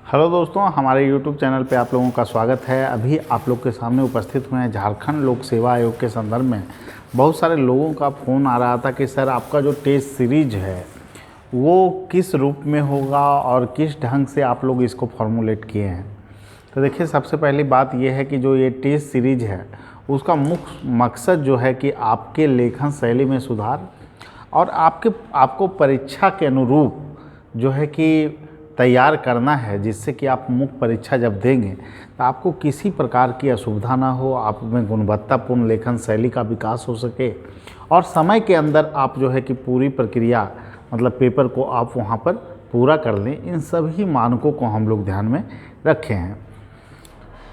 Hello दोस्तों, हमारे YouTube channel पे आप लोगों का स्वागत है। अभी आप लोग के सामने उपस्थित हुए हैं झारखंड लोक सेवा आयोग के संदर्भ में। बहुत सारे लोगों का फ़ोन आ रहा था कि सर आपका जो टेस्ट सीरीज है वो किस रूप में होगा और किस ढंग से आप लोग इसको फॉर्मुलेट किए हैं। तो देखिए, सबसे पहली बात यह है कि जो ये टेस्ट सीरीज है उसका मुख्य मकसद जो है कि आपके लेखन शैली में सुधार और आपको परीक्षा के अनुरूप जो है कि तैयार करना है, जिससे कि आप मुख्य परीक्षा जब देंगे तो आपको किसी प्रकार की असुविधा ना हो, आप में गुणवत्तापूर्ण लेखन शैली का विकास हो सके और समय के अंदर आप जो है कि पूरी प्रक्रिया मतलब पेपर को आप वहाँ पर पूरा कर लें। इन सभी मानकों को हम लोग ध्यान में रखे हैं।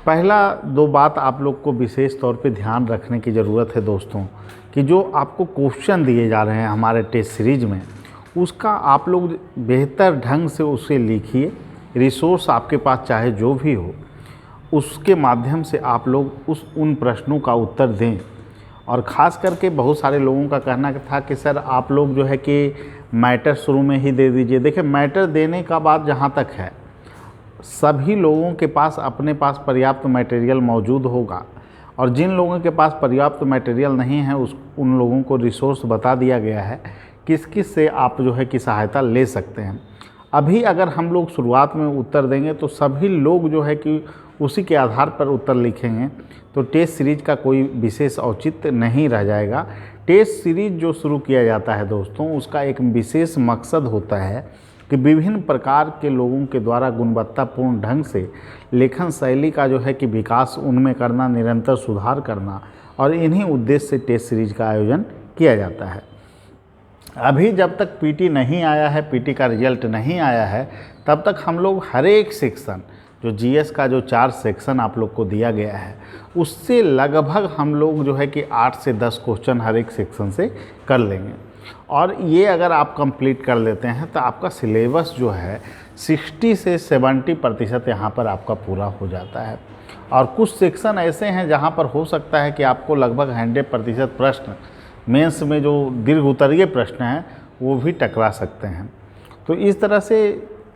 पहला दो बात आप लोग को विशेष तौर पे ध्यान रखने की ज़रूरत है दोस्तों, कि जो आपको क्वेश्चन दिए जा रहे हैं हमारे टेस्ट सीरीज में, उसका आप लोग बेहतर ढंग से उसे लिखिए। रिसोर्स आपके पास चाहे जो भी हो, उसके माध्यम से आप लोग उन प्रश्नों का उत्तर दें। और ख़ास करके बहुत सारे लोगों का कहना था कि सर आप लोग जो है कि मैटर शुरू में ही दे दीजिए। देखिए, मैटर देने का बात जहाँ तक है, सभी लोगों के पास अपने पास पर्याप्त मटेरियल मौजूद होगा और जिन लोगों के पास पर्याप्त मटेरियल नहीं है उन लोगों को रिसोर्स बता दिया गया है किस किस से आप जो है कि सहायता ले सकते हैं। अभी अगर हम लोग शुरुआत में उत्तर देंगे तो सभी लोग जो है कि उसी के आधार पर उत्तर लिखेंगे, तो टेस्ट सीरीज का कोई विशेष औचित्य नहीं रह जाएगा। टेस्ट सीरीज जो शुरू किया जाता है दोस्तों, उसका एक विशेष मकसद होता है कि विभिन्न प्रकार के लोगों के द्वारा गुणवत्तापूर्ण ढंग से लेखन शैली का जो है कि विकास उनमें करना, निरंतर सुधार करना, और इन्हीं उद्देश्य से टेस्ट सीरीज का आयोजन किया जाता है। अभी जब तक पीटी नहीं आया है, पीटी का रिजल्ट नहीं आया है, तब तक हम लोग हर एक सेक्शन, जो जीएस का जो 4 सेक्शन आप लोग को दिया गया है, उससे लगभग हम लोग जो है कि 8 से 10 क्वेश्चन हर एक सेक्शन से कर लेंगे। और ये अगर आप कंप्लीट कर लेते हैं तो आपका सिलेबस जो है 60 से 70% यहाँ पर आपका पूरा हो जाता है। और कुछ सेक्शन ऐसे हैं जहाँ पर हो सकता है कि आपको लगभग 100% प्रश्न मेंस में जो दीर्घ उत्तरीय प्रश्न हैं वो भी टकरा सकते हैं। तो इस तरह से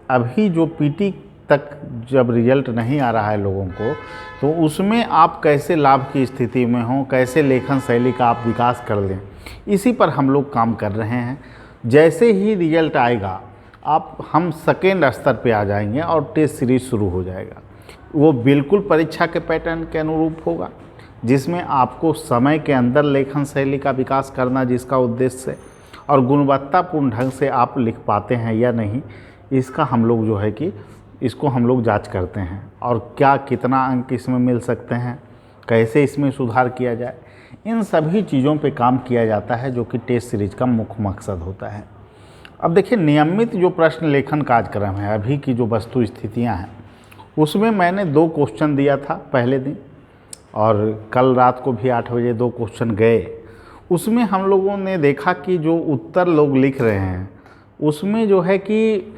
अभी जो पीटी तक जब रिजल्ट नहीं आ रहा है लोगों को, तो उसमें आप कैसे लाभ की स्थिति में हों, कैसे लेखन शैली का आप विकास कर लें, इसी पर हम लोग काम कर रहे हैं। जैसे ही रिजल्ट आएगा हम सेकेंड स्तर पे आ जाएंगे और टेस्ट सीरीज शुरू हो जाएगा। वो बिल्कुल परीक्षा के पैटर्न के अनुरूप होगा, जिसमें आपको समय के अंदर लेखन शैली का विकास करना, जिसका उद्देश्य है, और गुणवत्तापूर्ण ढंग से आप लिख पाते हैं या नहीं, इसका हम लोग जो है कि इसको हम लोग जांच करते हैं। और क्या कितना अंक इसमें मिल सकते हैं, कैसे इसमें सुधार किया जाए, इन सभी चीज़ों पे काम किया जाता है, जो कि टेस्ट सीरीज का मुख्य मकसद होता है। अब देखिए, नियमित जो प्रश्न लेखन कार्यक्रम है, अभी की जो वस्तु स्थितियाँ हैं, उसमें मैंने 2 क्वेश्चन दिया था पहले दिन, और कल रात को भी 8 बजे 2 क्वेश्चन गए। उसमें हम लोगों ने देखा कि जो उत्तर लोग लिख रहे हैं उसमें जो है कि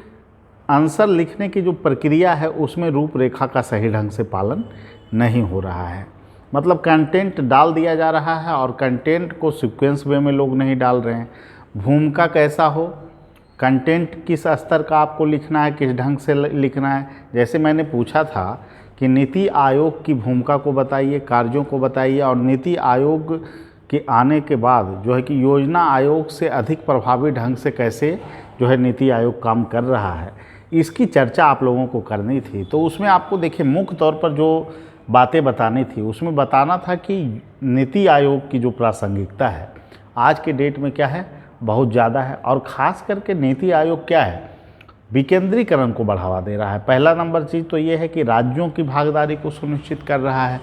आंसर लिखने की जो प्रक्रिया है उसमें रूपरेखा का सही ढंग से पालन नहीं हो रहा है। मतलब कंटेंट डाल दिया जा रहा है और कंटेंट को सीक्वेंस वे में लोग नहीं डाल रहे हैं। भूमिका कैसा हो, कंटेंट किस स्तर का आपको लिखना है, किस ढंग से लिखना है। जैसे मैंने पूछा था कि नीति आयोग की भूमिका को बताइए, कार्यों को बताइए, और नीति आयोग के आने के बाद जो है कि योजना आयोग से अधिक प्रभावी ढंग से कैसे जो है नीति आयोग काम कर रहा है, इसकी चर्चा आप लोगों को करनी थी। तो उसमें आपको देखिए मुख्य तौर पर जो बातें बतानी थी, उसमें बताना था कि नीति आयोग की जो प्रासंगिकता है आज के डेट में क्या है, बहुत ज़्यादा है। और ख़ास करके नीति आयोग क्या है, विकेंद्रीकरण को बढ़ावा दे रहा है। पहला नंबर चीज़ तो ये है कि राज्यों की भागीदारी को सुनिश्चित कर रहा है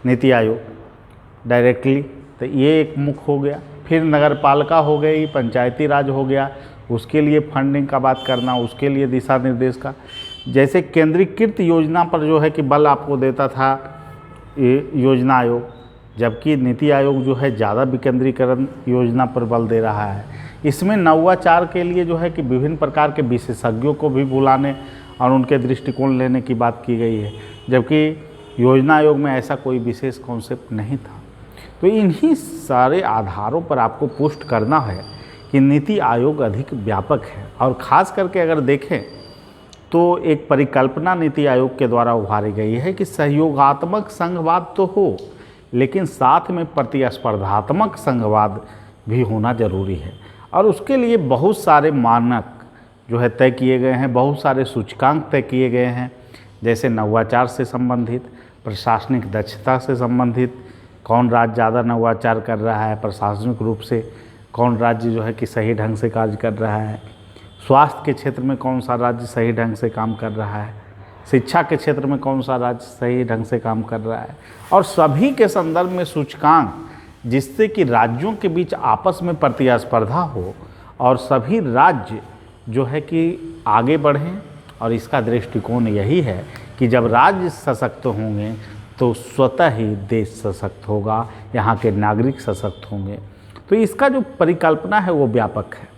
नीति आयोग डायरेक्टली, तो ये एक मुख्य हो गया। फिर नगर पालिका हो गई, पंचायती राज हो गया, उसके लिए फंडिंग का बात करना, उसके लिए दिशा निर्देश का। जैसे केंद्रीकृत योजना पर जो है कि बल आपको देता था ये योजना आयोग, जबकि नीति आयोग जो है ज़्यादा विकेंद्रीकरण योजना पर बल दे रहा है। इसमें नवाचार के लिए जो है कि विभिन्न प्रकार के विशेषज्ञों को भी बुलाने और उनके दृष्टिकोण लेने की बात की गई है, जबकि योजना आयोग में ऐसा कोई विशेष कॉन्सेप्ट नहीं था। तो इन्हीं सारे आधारों पर आपको पुष्ट करना है कि नीति आयोग अधिक व्यापक है। और ख़ास करके अगर देखें तो एक परिकल्पना नीति आयोग के द्वारा उभारी गई है कि सहयोगात्मक संघवाद तो हो, लेकिन साथ में प्रतिस्पर्धात्मक संघवाद भी होना जरूरी है। और उसके लिए बहुत सारे मानक जो है तय किए गए हैं, बहुत सारे सूचकांक तय किए गए हैं, जैसे नवाचार से संबंधित, प्रशासनिक दक्षता से संबंधित, कौन राज्य ज़्यादा नवाचार कर रहा है, प्रशासनिक रूप से कौन राज्य जो है कि सही ढंग से कार्य कर रहा है, स्वास्थ्य के क्षेत्र में कौन सा राज्य सही ढंग से काम कर रहा है, शिक्षा के क्षेत्र में कौन सा राज्य सही ढंग से काम कर रहा है, और सभी के संदर्भ में सूचकांक, जिससे कि राज्यों के बीच आपस में प्रतिस्पर्धा हो और सभी राज्य जो है कि आगे बढ़ें। और इसका दृष्टिकोण यही है कि जब राज्य सशक्त होंगे तो स्वतः ही देश सशक्त होगा, यहाँ के नागरिक सशक्त होंगे। तो इसका जो परिकल्पना है वो व्यापक है।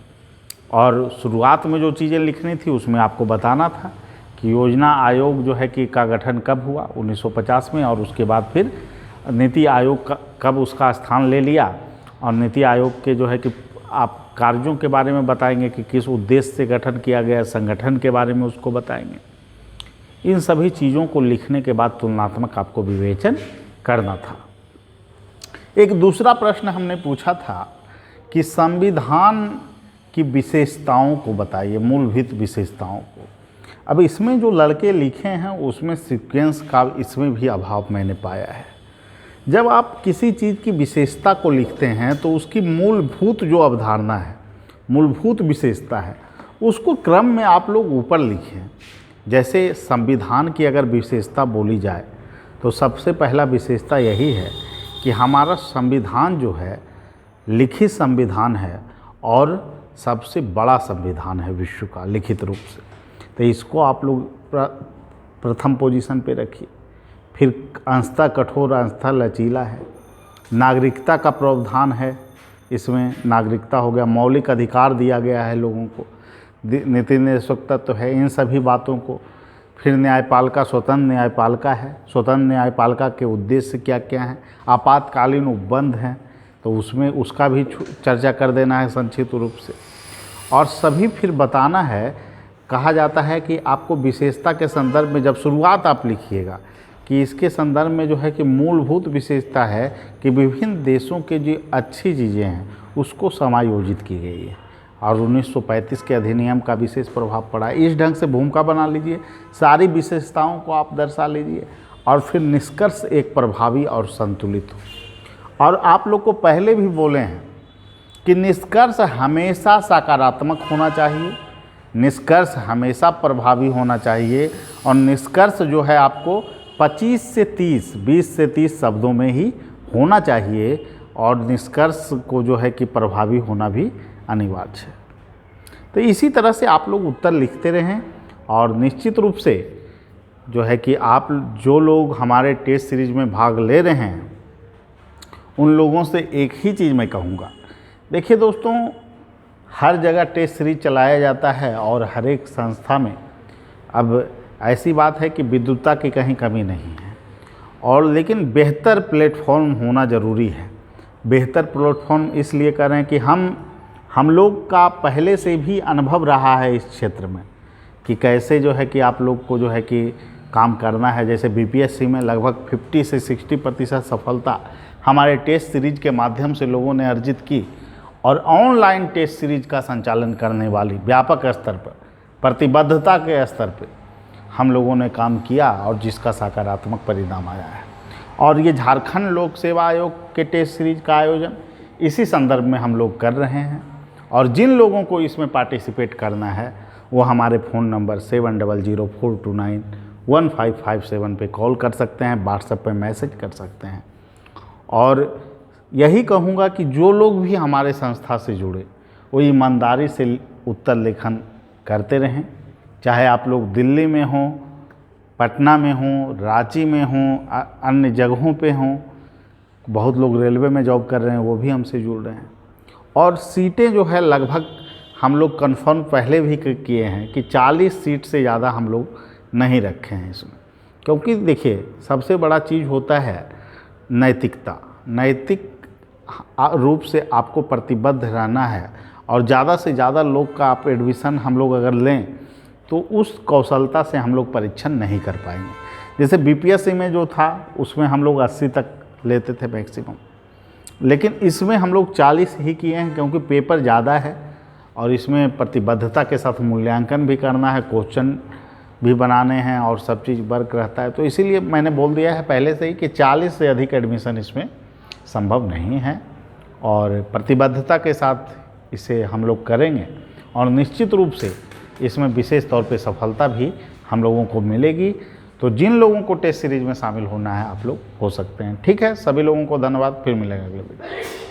और शुरुआत में जो चीज़ें लिखनी थी उसमें आपको बताना था कि योजना आयोग जो है कि का गठन कब हुआ 1950 में, और उसके बाद फिर नीति आयोग का कब उसका स्थान ले लिया, और नीति आयोग के जो है कि आप कार्यों के बारे में बताएंगे कि किस उद्देश्य से गठन किया गया, संगठन के बारे में उसको बताएंगे। इन सभी चीज़ों को लिखने के बाद तुलनात्मक आपको विवेचन करना था। एक दूसरा प्रश्न हमने पूछा था कि संविधान की विशेषताओं को बताइए, मूलभूत विशेषताओं को। अब इसमें जो लड़के लिखे हैं उसमें सीक्वेंस का इसमें भी अभाव मैंने पाया है। जब आप किसी चीज़ की विशेषता को लिखते हैं तो उसकी मूलभूत जो अवधारणा है, मूलभूत विशेषता है, उसको क्रम में आप लोग ऊपर लिखें। जैसे संविधान की अगर विशेषता बोली जाए तो सबसे पहला विशेषता यही है कि हमारा संविधान जो है लिखित संविधान है और सबसे बड़ा संविधान है विश्व का लिखित रूप से। तो इसको आप लोग प्रथम पोजीशन पे रखिए। फिर अंशतः कठोर अंशतः लचीला है। नागरिकता का प्रावधान है, इसमें नागरिकता हो गया, मौलिक अधिकार दिया गया है लोगों को, नीति निष्पक्षता तो है, इन सभी बातों को। फिर न्यायपालिका स्वतंत्र न्यायपालिका है, स्वतंत्र न्यायपालिका के उद्देश्य क्या क्या हैं, आपातकालीन उपबंध हैं तो उसमें उसका भी चर्चा कर देना है संक्षिप्त रूप से। और सभी फिर बताना है, कहा जाता है कि आपको विशेषता के संदर्भ में जब शुरुआत आप लिखिएगा कि इसके संदर्भ में जो है कि मूलभूत विशेषता है कि विभिन्न देशों के जो अच्छी चीज़ें हैं उसको समायोजित की गई है और 1935 के अधिनियम का विशेष प्रभाव पड़ा है। इस ढंग से भूमिका बना लीजिए, सारी विशेषताओं को आप दर्शा लीजिए और फिर निष्कर्ष एक प्रभावी और संतुलित हो। और आप लोग को पहले भी बोले हैं कि निष्कर्ष हमेशा सकारात्मक होना चाहिए, निष्कर्ष हमेशा प्रभावी होना चाहिए और निष्कर्ष जो है आपको 25 से 30, 20 से 30 शब्दों में ही होना चाहिए और निष्कर्ष को जो है कि प्रभावी होना भी अनिवार्य है। तो इसी तरह से आप लोग उत्तर लिखते रहें और निश्चित रूप से जो है कि आप जो लोग हमारे टेस्ट सीरीज में भाग ले रहे हैं उन लोगों से एक ही चीज़ मैं कहूँगा। देखिए दोस्तों, हर जगह टेस्ट सीरीज चलाया जाता है और हर एक संस्था में अब ऐसी बात है कि विद्वता की कहीं कमी नहीं है और लेकिन बेहतर प्लेटफॉर्म होना ज़रूरी है। बेहतर प्लेटफॉर्म इसलिए कर रहे हैं कि हम लोग का पहले से भी अनुभव रहा है इस क्षेत्र में कि कैसे जो है कि आप लोग को जो है कि काम करना है। जैसे बीपीएससी में लगभग 50 से 60% सफलता हमारे टेस्ट सीरीज के माध्यम से लोगों ने अर्जित की और ऑनलाइन टेस्ट सीरीज का संचालन करने वाली व्यापक स्तर पर, प्रतिबद्धता के स्तर पर हम लोगों ने काम किया और जिसका सकारात्मक परिणाम आया है। और ये झारखंड लोक सेवा आयोग के टेस्ट सीरीज का आयोजन इसी संदर्भ में हम लोग कर रहे हैं और जिन लोगों को इसमें पार्टिसिपेट करना है वो हमारे फ़ोन नंबर 7004291557 पे कॉल कर सकते हैं, व्हाट्सएप पे मैसेज कर सकते हैं। और यही कहूँगा कि जो लोग भी हमारे संस्था से जुड़े वो ईमानदारी से उत्तर लेखन करते रहें, चाहे आप लोग दिल्ली में हों, पटना में हों, रांची में हों, अन्य जगहों पे हों। बहुत लोग रेलवे में जॉब कर रहे हैं, वो भी हमसे जुड़ रहे हैं। और सीटें जो है लगभग हम लोग कंफर्म पहले भी किए हैं कि 40 सीट से ज़्यादा हम लोग नहीं रखे हैं इसमें, क्योंकि देखिए सबसे बड़ा चीज़ होता है नैतिकता। नैतिक रूप से आपको प्रतिबद्ध रहना है और ज़्यादा से ज़्यादा लोग का आप एडमिशन हम लोग अगर लें तो उस कौशलता से हम लोग परीक्षण नहीं कर पाएंगे। जैसे बीपीएससी में जो था उसमें हम लोग 80 तक लेते थे मैक्सिमम, लेकिन इसमें हम लोग 40 ही किए हैं, क्योंकि पेपर ज़्यादा है और इसमें प्रतिबद्धता के साथ मूल्यांकन भी करना है, क्वेश्चन भी बनाने हैं और सब चीज़ वर्क रहता है। तो इसीलिए मैंने बोल दिया है पहले से ही कि 40 से अधिक एडमिशन इसमें संभव नहीं है, और प्रतिबद्धता के साथ इसे हम लोग करेंगे और निश्चित रूप से इसमें विशेष तौर पे सफलता भी हम लोगों को मिलेगी। तो जिन लोगों को टेस्ट सीरीज में शामिल होना है आप लोग हो सकते हैं। ठीक है, सभी लोगों को धन्यवाद, फिर मिलेंगे अगले वीडियो।